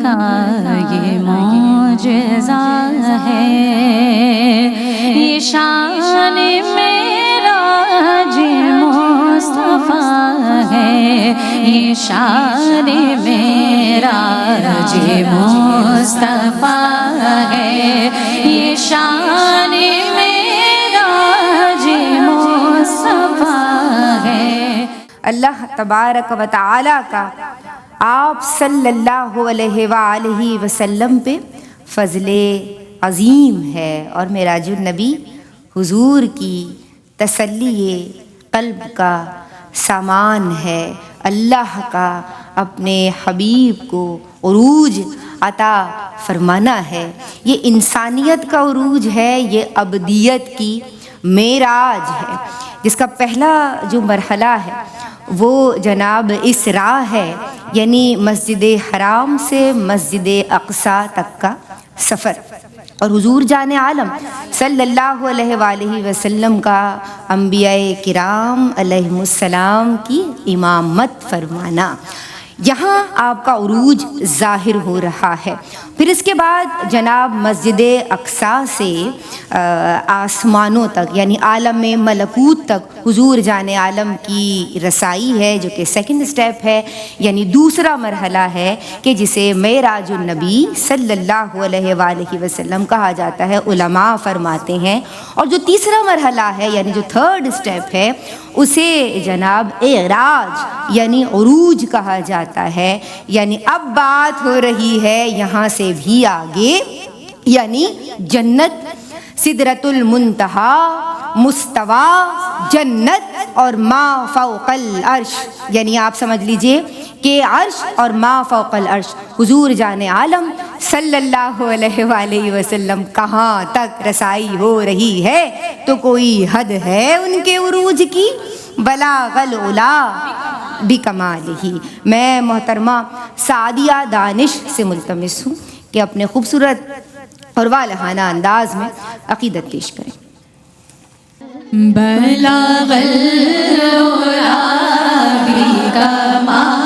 کا یہ معجزہ ہے، یہ شان معراج مصطفیٰ ہے، یہ شان معراج مصطفیٰ ہے، یہ شان معراج مصطفیٰ ہے۔ اللہ تبارک و تعالی کا آپ صلی اللہ علیہ وآلہ وسلم پہ فضل عظیم ہے، اور معراج النبی حضور کی تسلی قلب کا سامان ہے۔ اللہ کا اپنے حبیب کو عروج عطا فرمانا ہے، یہ انسانیت کا عروج ہے، یہ ابدیت کی معراج ہے، جس کا پہلا جو مرحلہ ہے وہ جناب اسراء ہے، یعنی مسجد حرام سے مسجد اقصیٰ تک کا سفر، اور حضور جان عالم صلی اللہ علیہ وآلہ وسلم کا انبیاء کرام علیہم السلام کی امامت فرمانا، یہاں آپ کا عروج ظاہر ہو رہا ہے۔ پھر اس کے بعد جناب مسجد اقصیٰ سے آسمانوں تک یعنی عالم ملکوت تک حضور جان عالم کی رسائی ہے، جو کہ سیکنڈ سٹیپ ہے، یعنی دوسرا مرحلہ ہے کہ جسے معراج النبی صلی اللہ علیہ وآلہ وسلم کہا جاتا ہے، علماء فرماتے ہیں۔ اور جو تیسرا مرحلہ ہے یعنی جو تھرڈ سٹیپ ہے، اسے جناب اعراج یعنی عروج کہا جاتا ہے، یعنی اب بات ہو رہی ہے یہاں سے بھی آگے، یعنی جنت، سدرۃ المنتہا، مستوی جنت اور ما فوق العرش، یعنی آپ سمجھ لیجئے کہ عرش اور ما فوق العرش حضور جان عالم صلی اللہ علیہ وآلہ وسلم کہاں تک رسائی ہو رہی ہے، تو کوئی حد ہے ان کے عروج کی؟ بلاغ العلا بکمالہ۔ میں محترمہ سعدیہ دانش سے ملتمس ہوں کہ اپنے خوبصورت اور والہانہ انداز میں عقیدت پیش کریں۔ بلاغ العلا بکمالہ،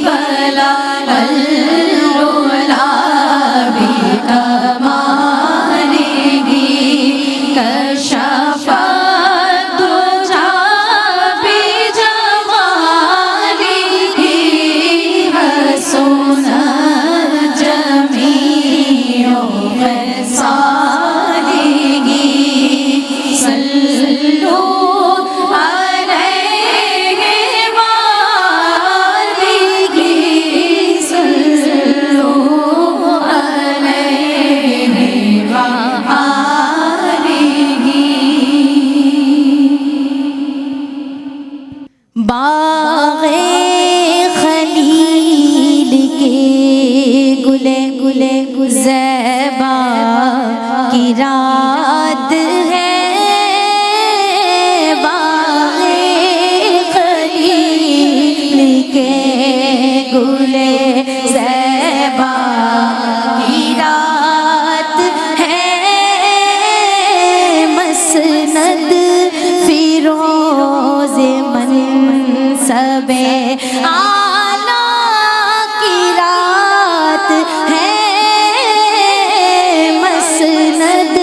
بلاغ العلا بکمالہ، کشف الدجی بجمالہ، حسن جمیع خصالہ، باغ خلیل کے گلے گلے زیبا کی رات ہے، باغ خلیل کے گلے زیبا کی رات ہے، مسند فیروز منصب اعلیٰ کی رات ہے، مسند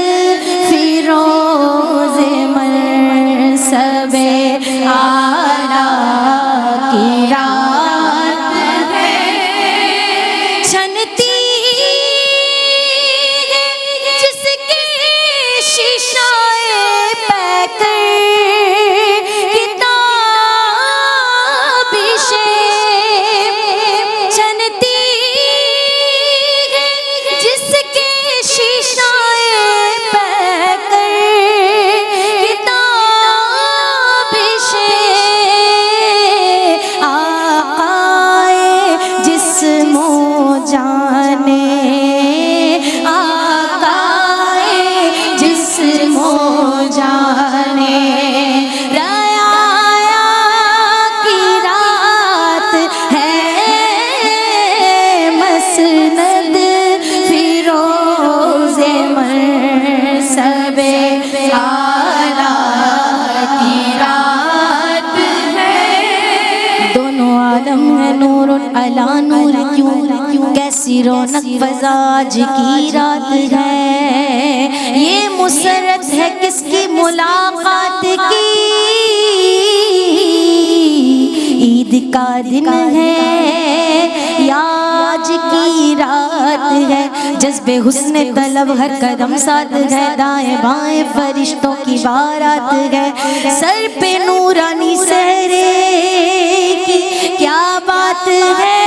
کیوں کیسی رونق فضا آج کی رات ہے، یہ مسرت ہے کس کی ملاقات کی، عید کا دن ہے یا آج کی رات ہے، جذب حسن طلب ہر قدم ساتھ ہے، دائیں بائیں فرشتوں کی بارات ہے، سر پہ نورانی سہرے کی کیا بات ہے،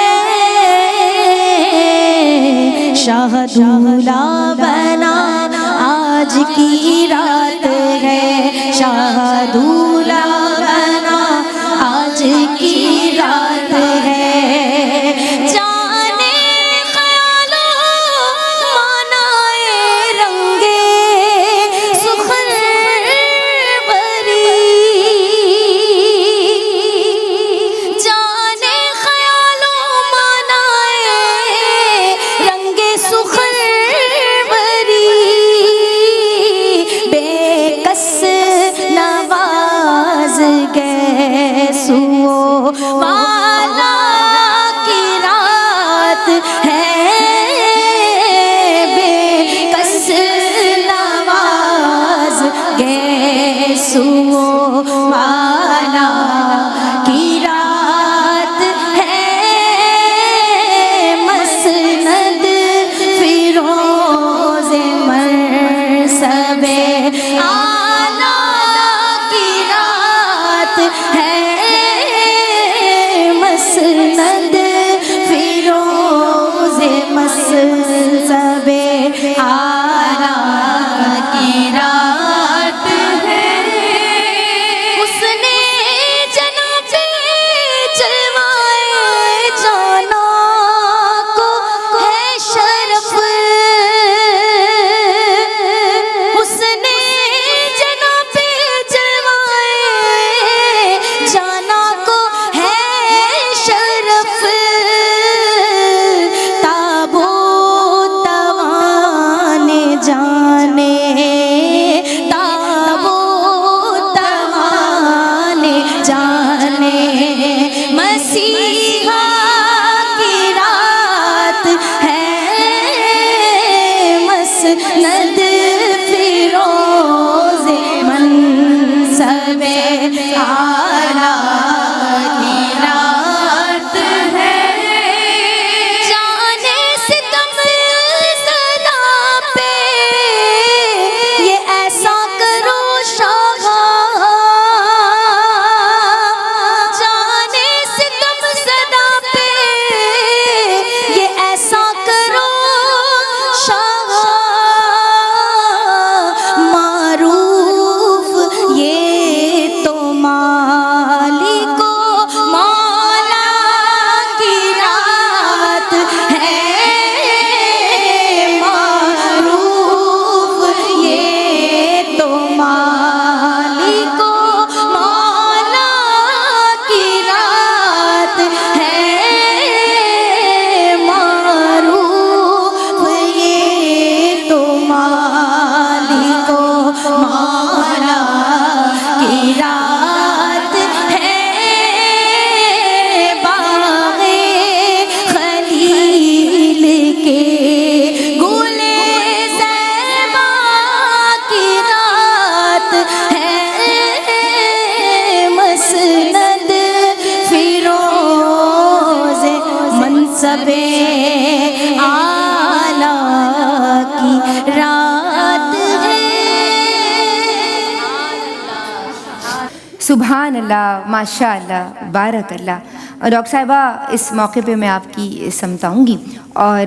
شاہ دولہ بنا آج کی رات ہے، شاہ دولہ بنا آج کی رات ہے، جانے خیالوں منائے رنگے سخن بری، جانے خیالوں منائے رنگے سخن بری، بے کس نواز گئے سو والا کی رات ہے، بے کس نواز گئے سو والا کی رات ہے، مسند فیروز منصب اعلیٰ کی رات ہے، مسند فیروز منصب اعلیٰ کی رات ہے، اس نے جناب جلوائے جانا کو ہے شرف، اس نے جناب جلوائے جانا کو ہے شرف، تابوت توانے جانے، تابوت توانے جانے، مسیحا کی رات ہے، مسند فیروز منصب اعلیٰ کی رات ہے، جانے ستم زدہ پہ یہ ایسا کرو شاہ، جانے ستم زدہ پہ یہ ایسا کرو شاہ، معروف یہ تو مالک و مولا کی رات ہے، معروف یہ تو مالک و مولا کی رات ہے، معروف یہ تو مالک و مولا کی رات ہے، باغ خلیل کے گل زیبا کی رات ہے، مسند فیروز منصب اعلیٰ کی رات ہے۔ سبحان اللہ، ماشاء اللہ، بارک اللہ۔ ڈاکٹر صاحبہ، اس موقع پہ میں آپ کی سمتاؤں گی، اور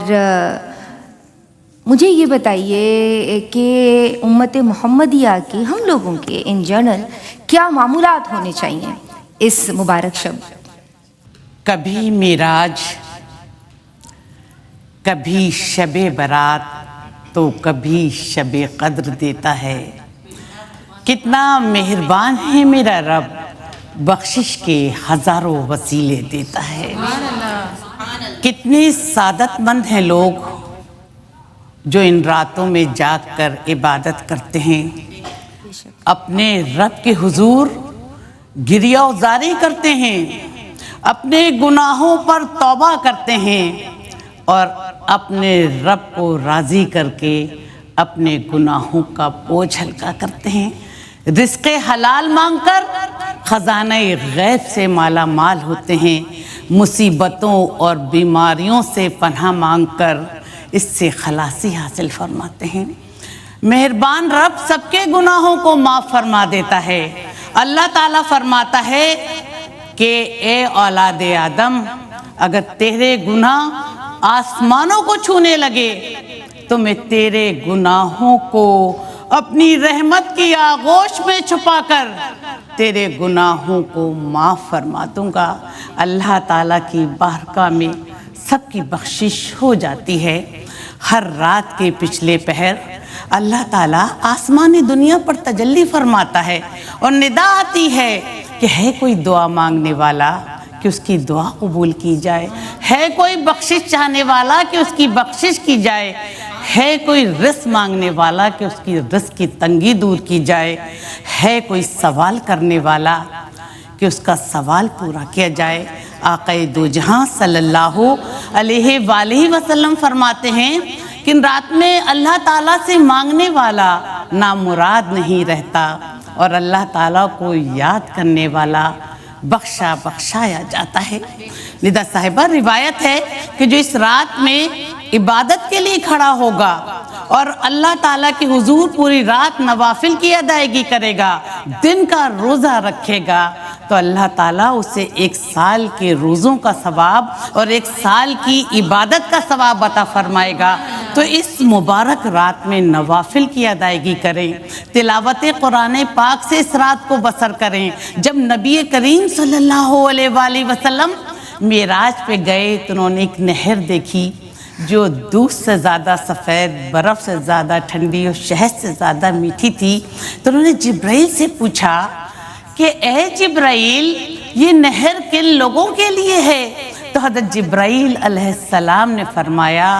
مجھے یہ بتائیے کہ امت محمدیہ کے ہم لوگوں کے ان جنرل کیا معمولات ہونے چاہیے اس مبارک شب؟ کبھی معراج، کبھی شب برات، تو کبھی شب قدر دیتا ہے، کتنا مہربان ہے میرا رب، بخشش کے ہزاروں وسیلے دیتا ہے۔ کتنے سعادت مند ہیں لوگ جو ان راتوں میں جاگ کر عبادت کرتے ہیں، اپنے رب کے حضور گریہ وزاری کرتے ہیں، اپنے گناہوں پر توبہ کرتے ہیں اور اپنے رب کو راضی کر کے اپنے گناہوں کا بوجھ ہلکا کرتے ہیں، رزق حلال مانگ کر خزانہ غیب سے مالا مال ہوتے ہیں، مصیبتوں اور بیماریوں سے پناہ مانگ کر اس سے خلاصی حاصل فرماتے ہیں۔ مہربان رب سب کے گناہوں کو معاف فرما دیتا ہے۔ اللہ تعالیٰ فرماتا ہے کہ اے اولاد آدم، اگر تیرے گناہ آسمانوں کو چھونے لگے تو میں تیرے گناہوں کو اپنی رحمت کی آغوش میں چھپا کر تیرے گناہوں کو معاف فرما دوں گا۔ اللہ تعالیٰ کی بارگاہ میں سب کی بخشش ہو جاتی ہے۔ ہر رات کے پچھلے پہر اللہ تعالیٰ آسمانی دنیا پر تجلی فرماتا ہے اور ندا آتی ہے کہ ہے کوئی دعا مانگنے والا کہ اس کی دعا قبول کی جائے، ہے کوئی بخشش چاہنے والا کہ اس کی بخشش کی جائے، ہے کوئی رزق مانگنے والا کہ اس کی رزق کی تنگی دور کی جائے، ہے کوئی سوال کرنے والا کہ اس کا سوال پورا کیا جائے۔ آقا دو جہاں صلی اللہ علیہ وآلہ وسلم فرماتے ہیں کہ رات میں اللہ تعالیٰ سے مانگنے والا نامراد نہیں رہتا اور اللہ تعالیٰ کو یاد کرنے والا بخشایا جاتا ہے۔ ندا صاحبہ، روایت ہے کہ جو اس رات میں عبادت کے لیے کھڑا ہوگا اور اللہ تعالیٰ کے حضور پوری رات نوافل کی ادائیگی کرے گا، دن کا روزہ رکھے گا، تو اللہ تعالیٰ اسے 1 سال کے روزوں کا ثواب اور 1 سال کی عبادت کا ثواب عطا فرمائے گا۔ تو اس مبارک رات میں نوافل کی ادائیگی کریں، تلاوت قرآن پاک سے اس رات کو بسر کریں۔ جب نبی کریم صلی اللہ علیہ وآلہ وسلم معراج پہ گئے تو انہوں نے ایک نہر دیکھی جو دودھ سے زیادہ سفید، برف سے زیادہ ٹھنڈی اور شہد سے زیادہ میٹھی تھی۔ تو انہوں نے جبرائیل سے پوچھا کہ اے جبرائیل، یہ نہر کن لوگوں کے لیے ہے؟ تو حضرت جبرائیل علیہ السلام نے فرمایا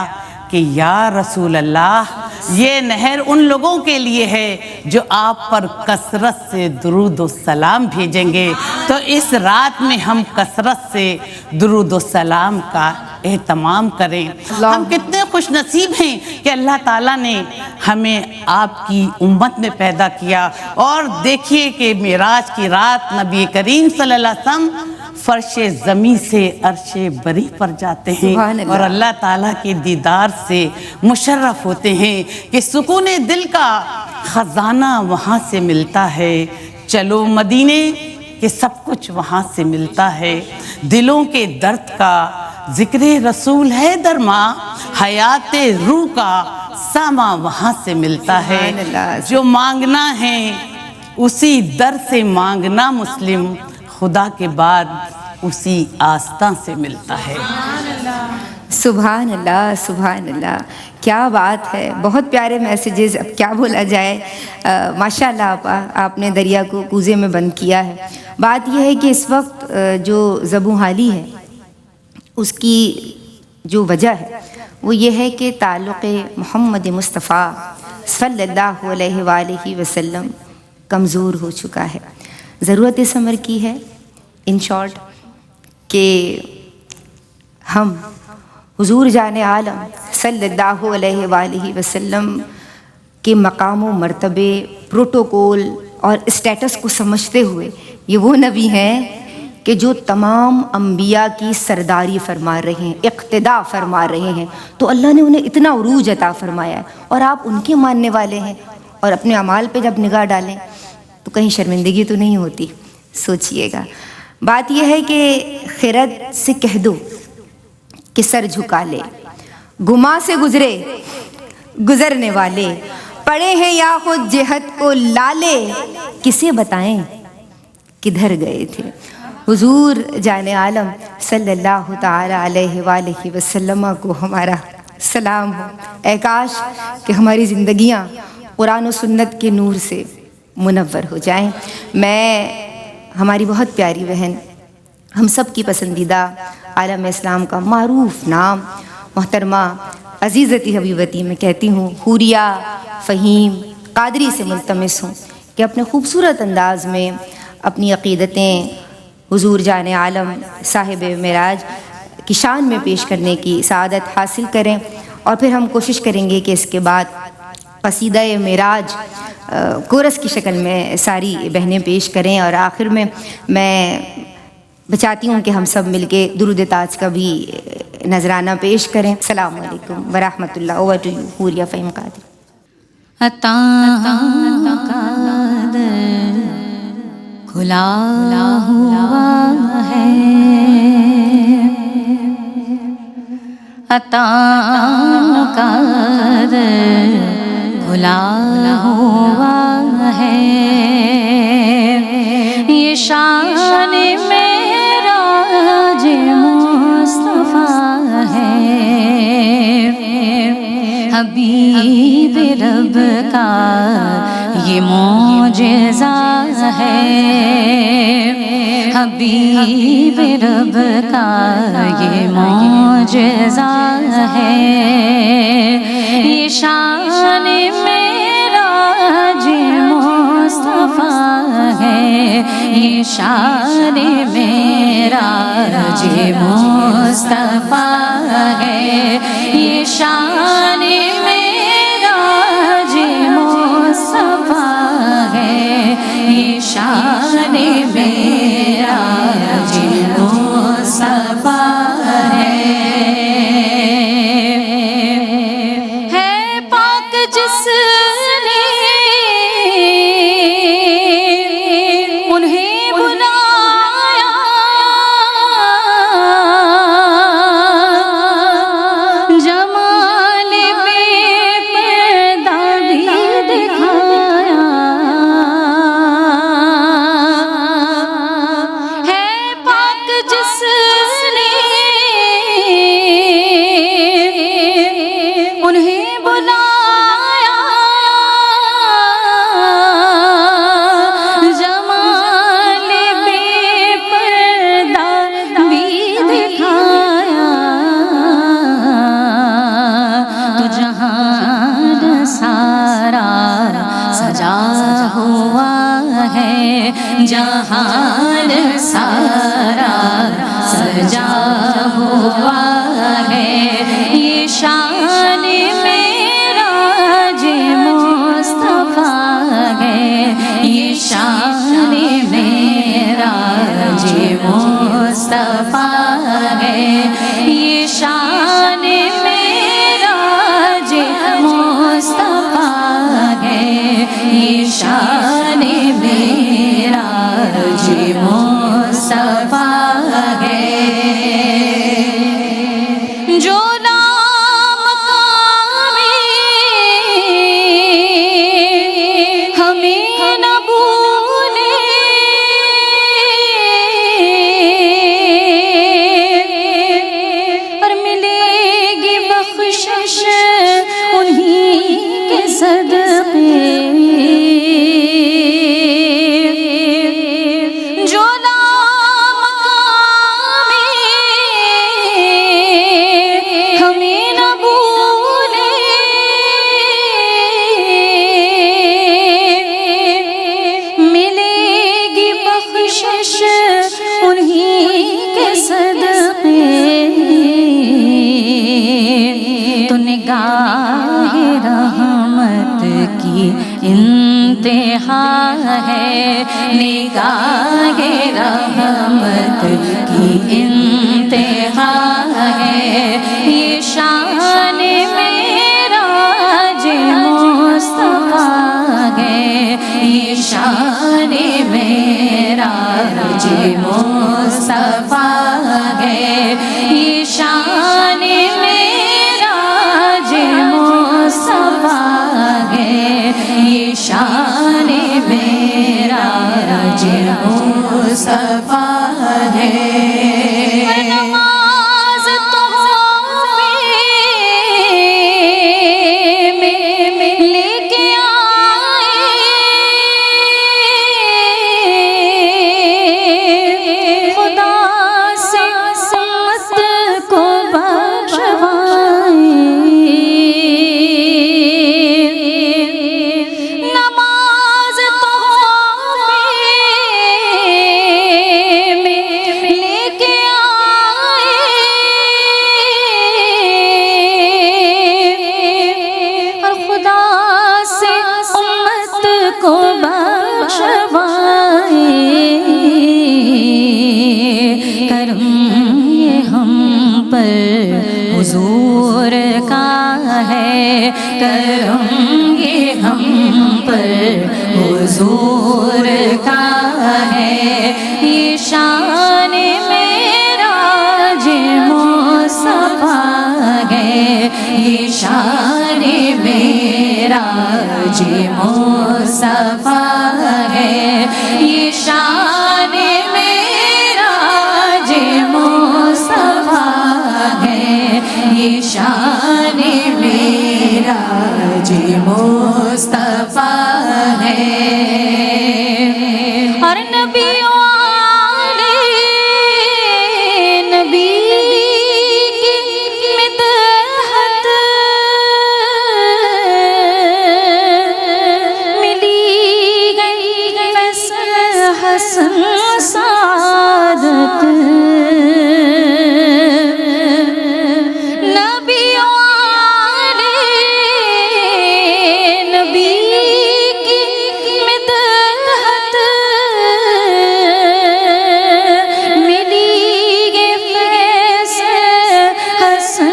کہ یا رسول اللہ، یہ نہر ان لوگوں کے لیے ہے جو آپ پر کثرت سے درود و سلام بھیجیں گے۔ تو اس رات میں ہم کثرت سے درود و سلام کا اہتمام کریں۔ ہم کتنے خوش نصیب ہیں کہ اللہ تعالیٰ نے ہمیں آپ کی امت میں پیدا کیا۔ اور دیکھیے کہ معراج کی رات نبی کریم صلی اللہ علیہ وسلم فرش زمین سے عرش بری پر جاتے ہیں اور اللہ تعالیٰ کے دیدار سے مشرف ہوتے ہیں کہ سکون دل کا خزانہ وہاں سے ملتا ہے۔ چلو مدینے کہ سب کچھ وہاں سے ملتا ہے، دلوں کے درد کا ذکر رسول ہے درما، حیات روح کا ساما وہاں سے ملتا ہے۔ جو مانگنا ہے اسی در سے مانگنا مسلم، خدا کے بعد اسی آستان سے ملتا ہے۔ سبحان اللہ، سبحان اللہ، کیا بات ہے، بہت پیارے میسیجز، اب کیا بولا جائے۔ ماشاءاللہ آپ نے دریا کو کوزے میں بند کیا ہے۔ بات یہ ہے کہ اس وقت جو زبوں حالی ہے اس کی جو وجہ ہے وہ یہ ہے کہ تعلق محمد مصطفیٰ صلی اللہ علیہ وآلہ وسلم کمزور ہو چکا ہے۔ ضرورت اس امر کی ہے ان شارٹ کہ ہم حضور جان عالم صلی اللہ علیہ وآلہ وسلم کے مقام و مرتبے، پروٹوکول اور اسٹیٹس کو سمجھتے ہوئے، یہ وہ نبی ہیں کہ جو تمام انبیاء کی سرداری فرما رہے ہیں، اقتداء فرما رہے ہیں، تو اللہ نے انہیں اتنا عروج عطا فرمایا ہے اور آپ ان کے ماننے والے ہیں، اور اپنے اعمال پہ جب نگاہ ڈالیں تو کہیں شرمندگی تو نہیں ہوتی؟ سوچئے گا۔ بات یہ ہے کہ خرد سے کہہ دو کہ سر جھکا لے، گما سے گزرے گزرنے والے، پڑے ہیں یا خود جہت کو لالے، کسے بتائیں کدھر گئے تھے۔ حضور جان عالم صلی اللہ تعالی علیہ وآلہ وسلم کو ہمارا سلام ہو۔ اے کاش کہ ہماری زندگیاں قرآن و سنت کے نور سے منور ہو جائیں۔ میں ہماری بہت پیاری بہن، ہم سب کی پسندیدہ عالم اسلام کا معروف نام محترمہ عزیزتی حبیبتی میں کہتی ہوں، حوریہ فہیم قادری سے ملتمس ہوں کہ اپنے خوبصورت انداز میں اپنی عقیدتیں حضور جان عالم صاحب معراج کی شان میں پیش کرنے کی سعادت حاصل کریں، اور پھر ہم کوشش کریں گے کہ اس کے بعد قصیدہ معراج کورس کی شکل میں ساری بہنیں پیش کریں، اور آخر میں چاہتی ہوں کہ ہم سب مل کے درود تاج کا بھی نذرانہ پیش کریں۔ السلام علیکم ورحمۃ اللہ۔ Over to you Hooria Faheem Qadri. عطا قادر کھلا ہوا ہے، عطا قادر کھلا ہوا ہے، یہ شان معراج مصطفیٰ ہے، حبیب رب کا یہ معجزہ ہے، حبیب رب کا یہ معجزہ ہے، یہ شان معراج مصطفیٰ ہے، یہ شان معراج مصطفیٰ ہے، یہ شان معراج مصطفیٰ ہے، یہ شان معراج مصطفیٰ ہے، پاک جس نے انہیں بلایا، جمال بے پردہ بھی دکھایا، ہے پاک جس نے انہیں بلایا، جمال بے پردہ بھی دکھایا، تو جہان سارا سجا ہوا ہے، جہان سارا سجا ہوا ہے، یہ شان معراج مصطفیٰ ہے، یہ شان معراج مصطفیٰ ہے، یہ شان معراج مصطفیٰ ہے، یہ شان معراج مصطفیٰ ہے، جو نامکامی ہمیں نہ بھولے، اور ملے گی بخشش انہیں کے صدقے، جو نامکامی ہمیں نہ بھولے، ملے گی بخشش انہیں کے صدقے، تو نگاہ رحمت کی انتہا ہے، نگاہ رحمت کی انتہا ہے، یہ شان معراج مصطفیٰ ہے، یہ شان معراج مصطفیٰ ہے، یہ شان معراج مصطفیٰ ہے، یہ شان معراج مصطفیٰ ہے، نماز تحفے میں لے کے آئے، خدا سے امت کو بخشوائے، نماز تحفے کو بخشوائے، کرم یہ ہم پر حضور کا ہے، کرم یہ ہم پر حضور کا ہے، یہ شان معراج مصطفیٰ ہے، یہ شان معراج مصطفیٰ ہے، یہ شان معراج مصطفیٰ ہے، یہ شان معراج مصطفیٰ ہے۔ اور نبیوں والے نبی کی مدحت ملی گئی فیصل حسن سعادت، نبیوں والے نبی کی مدحت ملی گئی فیصل حسن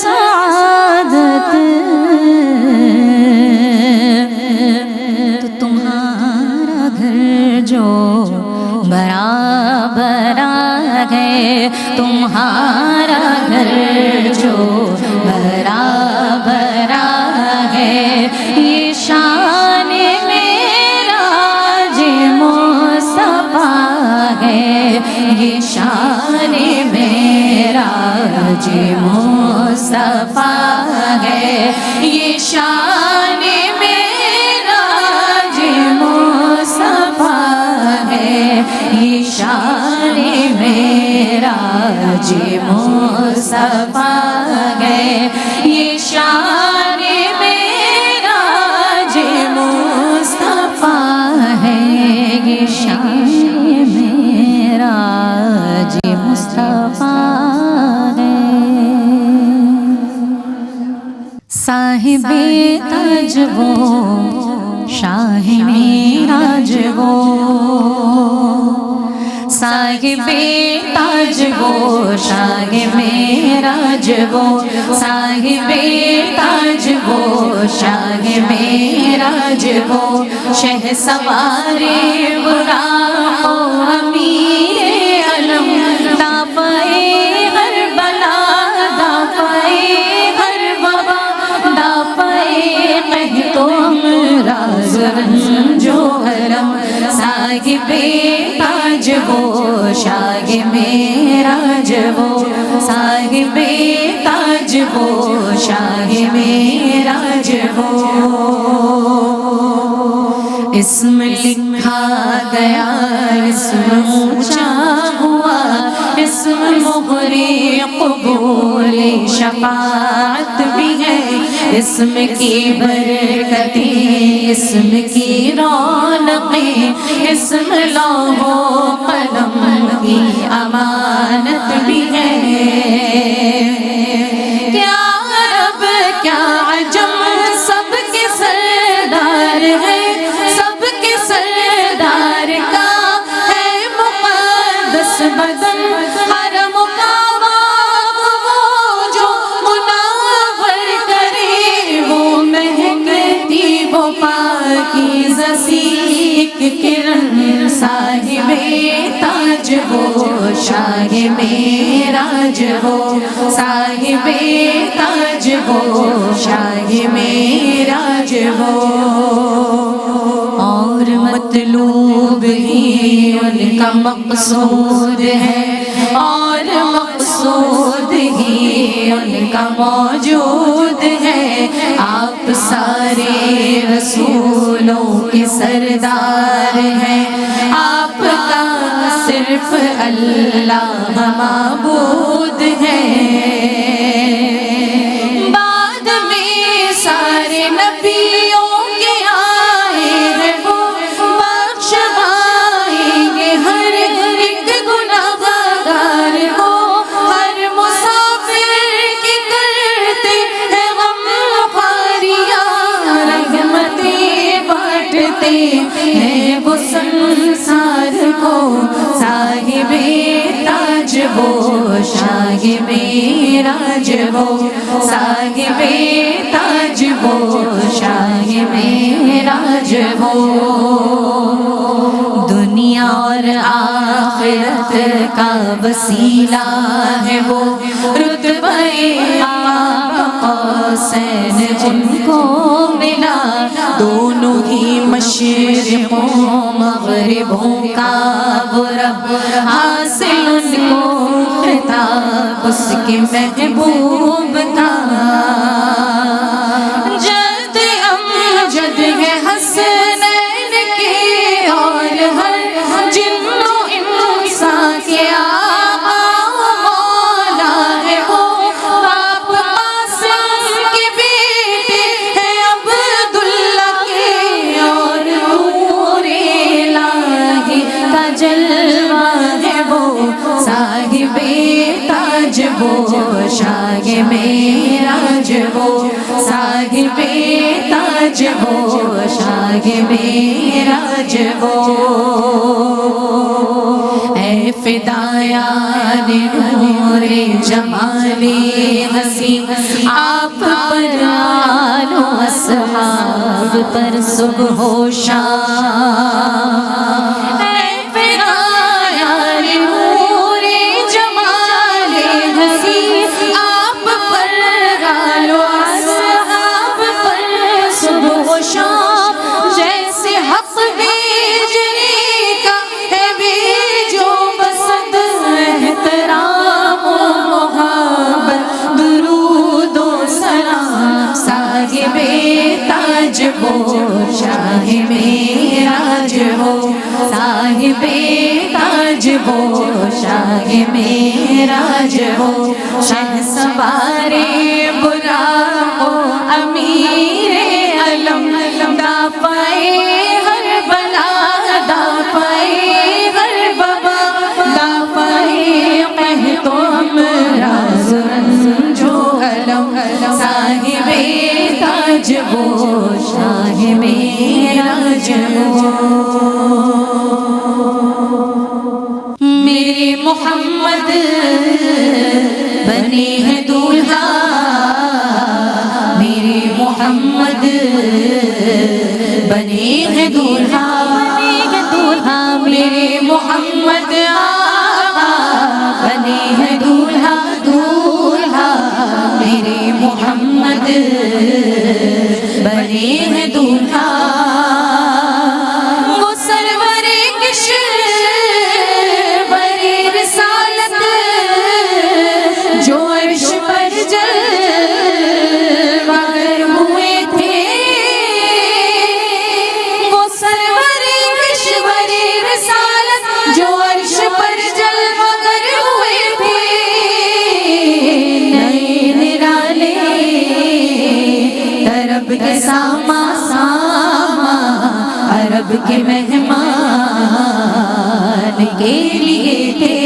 سعادت، تو تمہارا گھر جو برابر ہے، تمہارا گھر جو برابر ہے، یہ شان معراج مصطفیٰ ہے، یہ شان معراج مصطفیٰ ہے، یہ شان معراج مصطفیٰ ہے، یہ شان معراج مصطفیٰ ہے، یہ شان معراج مصطفیٰ ہے، یہ شان معراج مصطفیٰ ہے۔ صاحب تاج وہ شاہ معراج وہ، صاحب تاج وہ شاہ معراج وہ، صاحب تاج وہ شاہ معراج وہ، شہ سوار براق و امیر علم، دافعے ہر بلا دافعے ہر وبا، دافعے قحط و امراض رنج و الم، صاحب تاج وہ شاہ معراج وہ، صاحب تاج وہ شاہ معراج وہ، اسم لکھا گیا اسم اونچا ہوا، اسم مغری قبول شفاعت بھی ہے، اسم کی برکتیں اسم کی رونقیں، اسم لوح و قلم کی امانت بھی ہے، کیا عرب کیا عجم سب کے سردار ہے، سب کے سردار کا ہے مقدس بدن، حرم کا باغ وہ جو منور کرے، وہ مہکتی وہ پاکیزہ سی ایک کرن، صاحب تاج وہ شاہ معراج وہ، صاحب تاج وہ شاہ معراج وہ، اور مطلوب ہی ان کا مقصود ہے، اور مقصود ہی ان کا موجود ہے، آپ سارے رسولوں کے سردار ہیں، آپ کا صرف اللہ معبود ہے، بعد میں سارے نبیوں کے آئے ہیں وہ، بخشوائیں گے ہر ایک گناہگار کو، ہر مسافر کی کرتے ہیں غم خاریاں، رحمتیں بانٹتے ہے وہ سنسار کو صاحب تاج وہ شاہ معراج وہ صاحب تاج وہ شاہ معراج وہ دنیا اور آخرت کا وسیلہ ہے وہ رتبہ آب قوسین جن کو ملا دونوں ہی مشرقوں مغربوں کا وہ رب حاصل ان کو خطاب اس کے محبوب کا جد امجد ہے حسنین کے اور ہر جن و انسان کے آقا مولا ہے وہ باپ قاسم کے بیٹے ہیں عبداللہ کے اور نور الہی کا جلوہ ہے وہ صاحب تاج وہ شاہ معراج وہ صاحب تاج وہ شاہ معراج وہ اے فدایان نور جمال حسین آپ پر آل و اصحاب پر صبح و شام اے فدایان نور جمال حسین آپ پر آل و اصحاب پر صبح و شام جیسے حق بیجنے کا ہے بیجو بسد احترام و محبت درود و سلام صاحب تاج وہ شاہ معراج وہ صاحب تاج وہ شاہ معراج وہ شہ سوار براق و امیر علم دا پائے ہر بلا دا پائے ہر بابا دا پائے قحط و امراض رنج و علم صاحب تاج وہ شاہ معراج وہ میرے محمد بنے ہیں دولہا میرے محمد بنے ہیں دولہا میرے محمد آقا بنے ہیں دولہا دولہا میرے محمد بنے ہیں دولہا وہ سرور کشور بڑی رسالت جو عرش پر جلوہ گر ہوئے تھے وہ سرور کشور رسالت جو عرش پر جلوہ گر ہوئے تھے نئے نرالے طرب کے ساما ساما عرب کے مہمان کے لیے تھے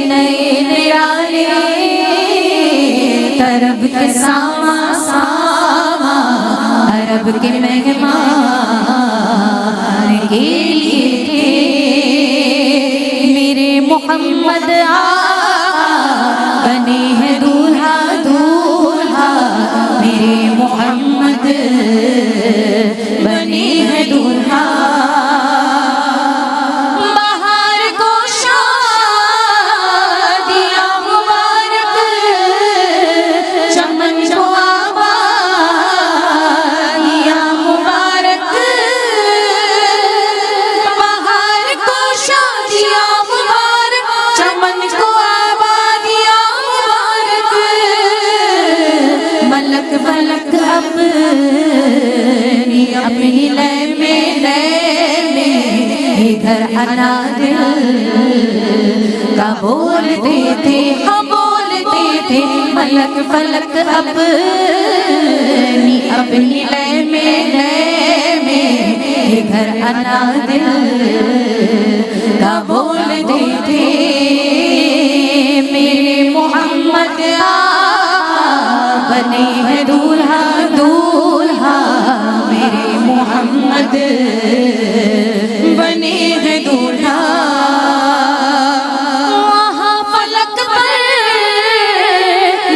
نئے نرالے طرب کے ساما ساما عرب کے مہمان کے لیے تھے میرے محمد آقا بنے ہیں دولہا دولہا میرے محمد بنے ہیں دولہا بہار کو شادیاں مبارک چمن کو آبادیاں مبارک بہار کو شادیاں مبارک چمن کو آبادیاں مبارک ملک ملک اپنی لے میں ادھر انا دل کا بولتے تھے ملک فلک اپنی لے میں ادھر انا دل کا بولتے تھے میرے محمد بنے ہیں دولہا دولہا میرے محمد محمد بنے ہیں دولہا وہاں فلک پر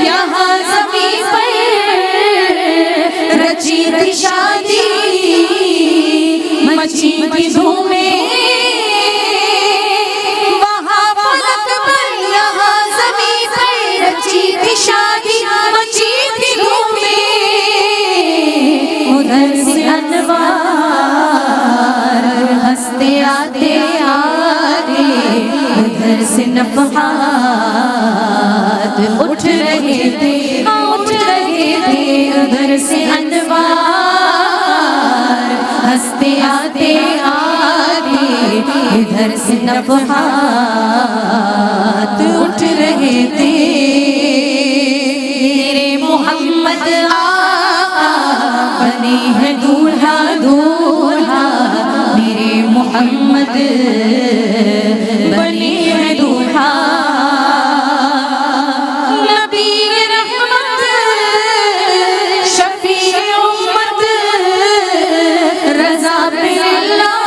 یہاں زمین پر رچی تھی شادی مچی تھی دھومیں وہاں فلک پر یہاں زمین پر رچی تھی شادی مچی تھی دھومیں ادھر سے انوار ہنستے آتے آتے ادھر سے نفحات اٹھ رہے تھے اٹھ رہے تھے ادھر سے انوار ہنستے آتے آتے ادھر سے نفحات اٹھ رہے تھے میرے محمد آقا بنے ہیں دولہا دولہا میرے محمد بنے ہیں دولہا نبی رحمت شفیع امت رضا پہ اللہ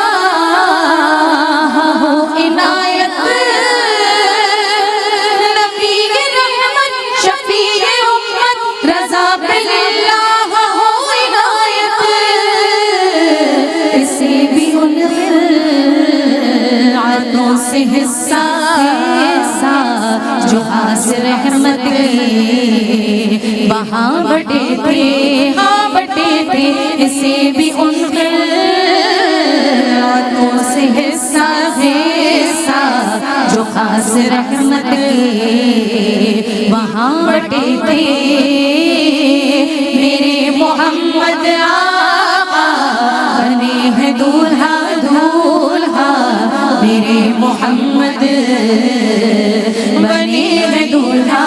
ہو عنایت نبی رحمت شفیع امت رضا پہ اللہ ہو عنایت اسے بھی ان خلعتوں سے حصہ جو خاص رحمت کے وہاں بٹے تھے ہاں بٹے تھے اسے بھی ان خلعتوں سے حصہ جو خاص رحمت کے وہاں بٹے تھے میرے محمد آقا بنے ہیں دولہا دولہا میرے محمد بنے ہیں دولہا